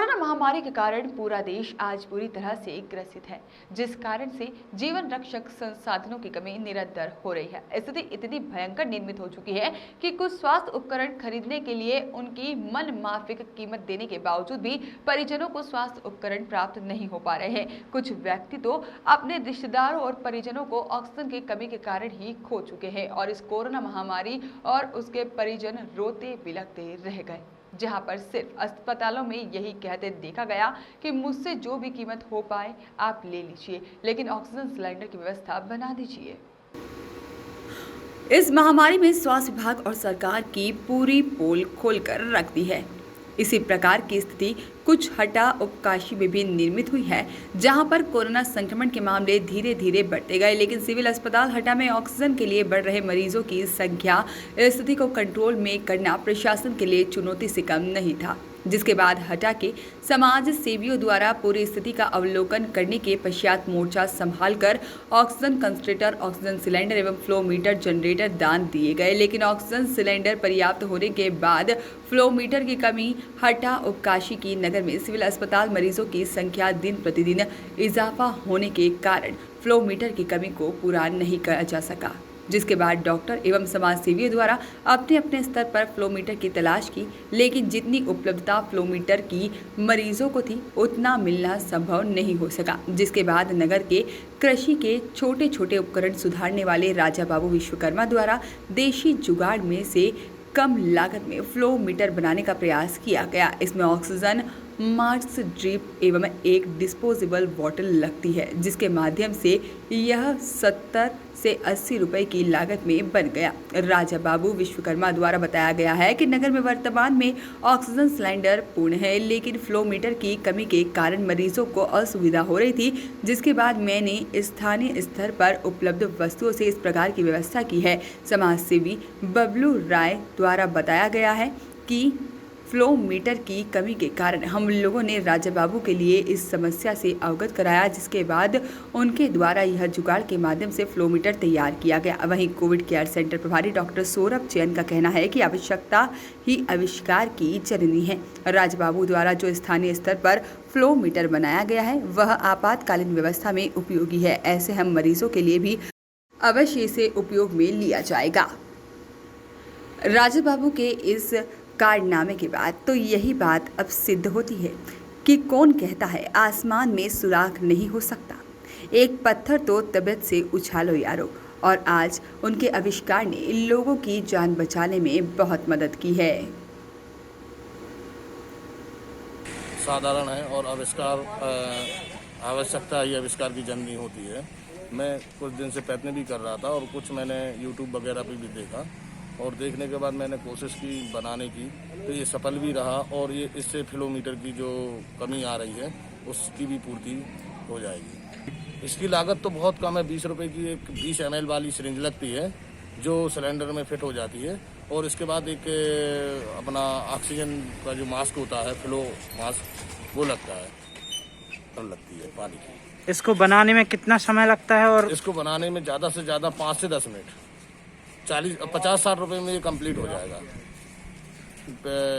Corona महामारी के कारण पूरा देश आज पूरी तरह से ग्रसित है, जिस कारण से जीवन रक्षक संसाधनों की कमी निरंतर हो रही है। स्थिति इतनी भयंकर निर्मित हो चुकी है कि कुछ स्वास्थ्य उपकरण खरीदने के लिए उनकी मन माफिक कीमत देने के बावजूद भी परिजनों को स्वास्थ्य उपकरण प्राप्त नहीं हो पा रहे हैं। कुछ व्यक्ति तो अपने रिश्तेदारों और परिजनों को ऑक्सीजन की कमी के कारण ही खो चुके हैं और इस कोरोना महामारी और उसके परिजन रोते बिलखते रह गए, जहां पर सिर्फ अस्पतालों में यही कहते देखा गया कि मुझसे जो भी कीमत हो पाए आप ले लीजिए, लेकिन ऑक्सीजन सिलेंडर की व्यवस्था बना दीजिए। इस महामारी में स्वास्थ्य विभाग और सरकार की पूरी पोल खोलकर रख दी है। इसी प्रकार की स्थिति कुछ हटा उपकाशी में भी निर्मित हुई है, जहां पर कोरोना संक्रमण के मामले धीरे धीरे बढ़ते गए, लेकिन सिविल अस्पताल हटा में ऑक्सीजन के लिए बढ़ रहे मरीजों की संख्या स्थिति को कंट्रोल में करना प्रशासन के लिए चुनौती से कम नहीं था, जिसके बाद हटा के समाज सेवियों द्वारा पूरी स्थिति का अवलोकन करने के पश्चात मोर्चा संभालकर ऑक्सीजन कंसंट्रेटर, ऑक्सीजन सिलेंडर एवं फ्लो मीटर जनरेटर दान दिए गए। लेकिन ऑक्सीजन सिलेंडर पर्याप्त होने के बाद फ्लो मीटर की कमी हटा उपकाशी की नगर में सिविल अस्पताल मरीजों की संख्या दिन प्रतिदिन इजाफा होने के कारण फ्लो मीटर की कमी को पूरा नहीं किया जा सका, जिसके बाद डॉक्टर एवं समाज सेवियों द्वारा अपने अपने स्तर पर फ्लो मीटर की तलाश की, लेकिन जितनी उपलब्धता फ्लो मीटर की मरीजों को थी उतना मिलना संभव नहीं हो सका, जिसके बाद नगर के कृषि के छोटे छोटे उपकरण सुधारने वाले राजा बाबू विश्वकर्मा द्वारा देशी जुगाड़ में से कम लागत में फ्लो मीटर बनाने का प्रयास किया गया। इसमें ऑक्सीजन मास्क, ड्रिप एवं एक डिस्पोजेबल बॉटल लगती है, जिसके माध्यम से यह 70 से 80 रुपए की लागत में बन गया। राजा बाबू विश्वकर्मा द्वारा बताया गया है कि नगर में वर्तमान में ऑक्सीजन सिलेंडर पूर्ण है, लेकिन फ्लो मीटर की कमी के कारण मरीजों को असुविधा हो रही थी, जिसके बाद मैंने स्थानीय स्तर पर उपलब्ध वस्तुओं से इस प्रकार की व्यवस्था की है। समाज सेवी बबलू राय द्वारा बताया गया है कि फ्लो मीटर की कमी के कारण हम लोगों ने राजा बाबू के लिए इस समस्या से अवगत कराया, जिसके बाद उनके द्वारा यह जुगाड़ के माध्यम से फ्लो मीटर तैयार किया गया। वहीं कोविड केयर सेंटर प्रभारी डॉक्टर सौरभ जैन का कहना है कि आवश्यकता ही आविष्कार की जननी है। राजा बाबू द्वारा जो स्थानीय स्तर पर फ्लो मीटर बनाया गया है वह आपातकालीन व्यवस्था में उपयोगी है। ऐसे हम मरीजों के लिए भी अवश्य इसे उपयोग में लिया जाएगा। राजा बाबू के इस कारनामे के बाद तो यही बात अब सिद्ध होती है कि कौन कहता है आसमान में सुराख नहीं हो सकता, एक पत्थर तो तबीयत से उछालो यारो। और आज उनके आविष्कार ने लोगों की जान बचाने में बहुत मदद की है। साधारण है और आविष्कार आवश्यकता ही आविष्कार की जननी होती है। मैं कुछ दिन से प्रयत्न भी कर रहा था और कुछ मैंने यूट्यूब वगैरह पे भी देखा और देखने के बाद मैंने कोशिश की बनाने की, तो ये सफल भी रहा और ये इससे फ्लो मीटर की जो कमी आ रही है उसकी भी पूर्ति हो जाएगी। इसकी लागत तो बहुत कम है, 20 रुपए की एक 20 ml वाली सिरिंज लगती है जो सिलेंडर में फिट हो जाती है और इसके बाद एक अपना ऑक्सीजन का जो मास्क होता है, फ्लो मास्क, वो लगता है और लगती है पानी की। इसको बनाने में कितना समय लगता है? और इसको बनाने में ज़्यादा से ज़्यादा 5 से 10 मिनट, 50-60 रुपए में ये कंप्लीट हो जाएगा।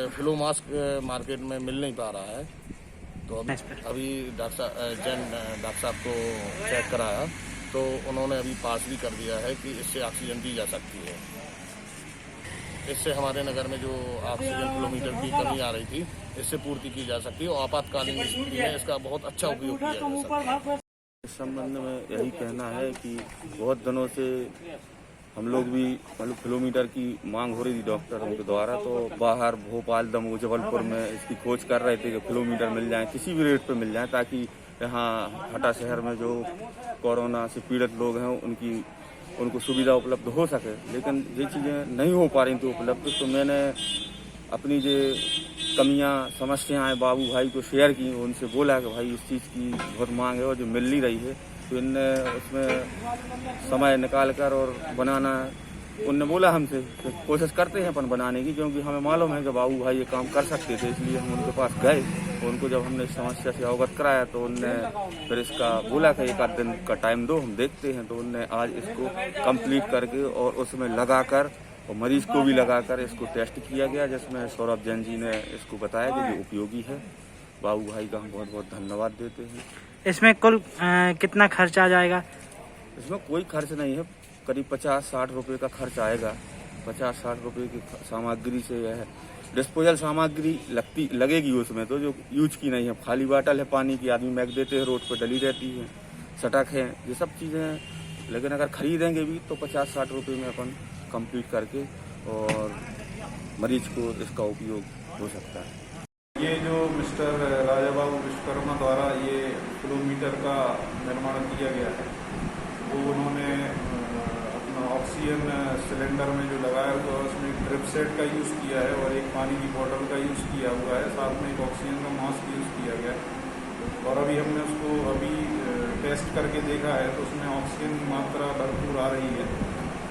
फ्लो मास्क मार्केट में मिल नहीं पा रहा है, तो अभी डॉक्टर साहब को चेक कराया तो उन्होंने अभी पास भी कर दिया है कि इससे ऑक्सीजन दी जा सकती है। इससे हमारे नगर में जो ऑक्सीजन किलोमीटर की कमी आ रही थी इससे पूर्ति की जा सकती है और आपातकालीन स्थिति में इसका बहुत अच्छा उपयोग किया जा सकता है। इस संबंध में यही कहना है कि बहुत दिनों से हम लोग भी मतलब किलोमीटर की मांग हो रही थी डॉक्टरों के द्वारा, तो बाहर भोपाल, दमोह, जबलपुर में इसकी खोज कर रहे थे कि किलोमीटर मिल जाए, किसी भी रेट पे मिल जाए, ताकि यहाँ हटा शहर में जो कोरोना से पीड़ित लोग हैं उनको सुविधा उपलब्ध हो सके। लेकिन ये चीज़ें नहीं हो पा रही थी उपलब्ध, तो मैंने अपनी जो कमियाँ, समस्याएँ बाबू भाई को शेयर की, उनसे बोला कि भाई इस चीज़ की बहुत मांग है और जो मिल नहीं रही है, तो इनने उसमें समय निकाल कर और बनाना, उनने बोला हमसे कि कोशिश करते हैं अपन बनाने की, क्योंकि हमें मालूम है कि बाबू भाई ये काम कर सकते थे, इसलिए हम उनके पास गए। तो उनको जब हमने इस समस्या से अवगत कराया तो उनने फिर इसका बोला कि एक आध दिन का टाइम दो, हम देखते हैं। तो उनने आज इसको कंप्लीट करके और उसमें लगाकर और मरीज को भी लगाकर इसको टेस्ट किया गया, जिसमें सौरभ जैन जी ने इसको बताया कि ये उपयोगी है। बाबू भाई का हम बहुत बहुत धन्यवाद देते हैं। इसमें कुल कितना खर्च आ जाएगा? इसमें कोई खर्च नहीं है, करीब 50-60 रुपये का खर्च आएगा। 50-60 रुपये की सामग्री से यह डिस्पोजल सामग्री लगेगी उसमें, तो जो यूज की नहीं है, खाली बाटल है पानी की, आदमी मैग देते हैं, रोड पर डली रहती है, सटक है, ये सब चीज़ें हैं। लेकिन अगर खरीदेंगे भी तो 50-60 रुपये में अपन कंप्लीट करके और मरीज को इसका उपयोग हो सकता है। ये जो मिस्टर राजा बाबू विश्वकर्मा द्वारा ये फ्लोमीटर का निर्माण किया गया है, वो उन्होंने अपना ऑक्सीजन सिलेंडर में जो लगाया हुआ है उसमें एक ड्रिप सेट का यूज़ किया है और एक पानी की बोतल का यूज़ किया हुआ है, साथ में एक ऑक्सीजन का मास्क यूज़ किया गया है। और अभी हमने उसको टेस्ट करके देखा है तो उसमें ऑक्सीजन की मात्रा भरपूर आ रही है।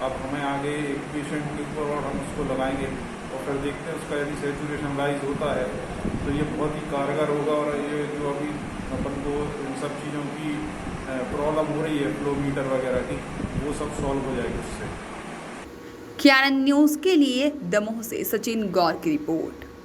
अब हमें आगे एक पेशेंट के ऊपर और हम उसको लगाएंगे और फिर देखते हैं उसका यदि सेचुरेशन राइज होता है तो ये बहुत ही कारगर होगा। और ये जो अभी अपन को इन सब चीज़ों की प्रॉब्लम हो रही है फ्लोमीटर वगैरह की, वो सब सॉल्व हो जाएगी उससे। KRN न्यूज़ के लिए दमोह से सचिन गौर की रिपोर्ट।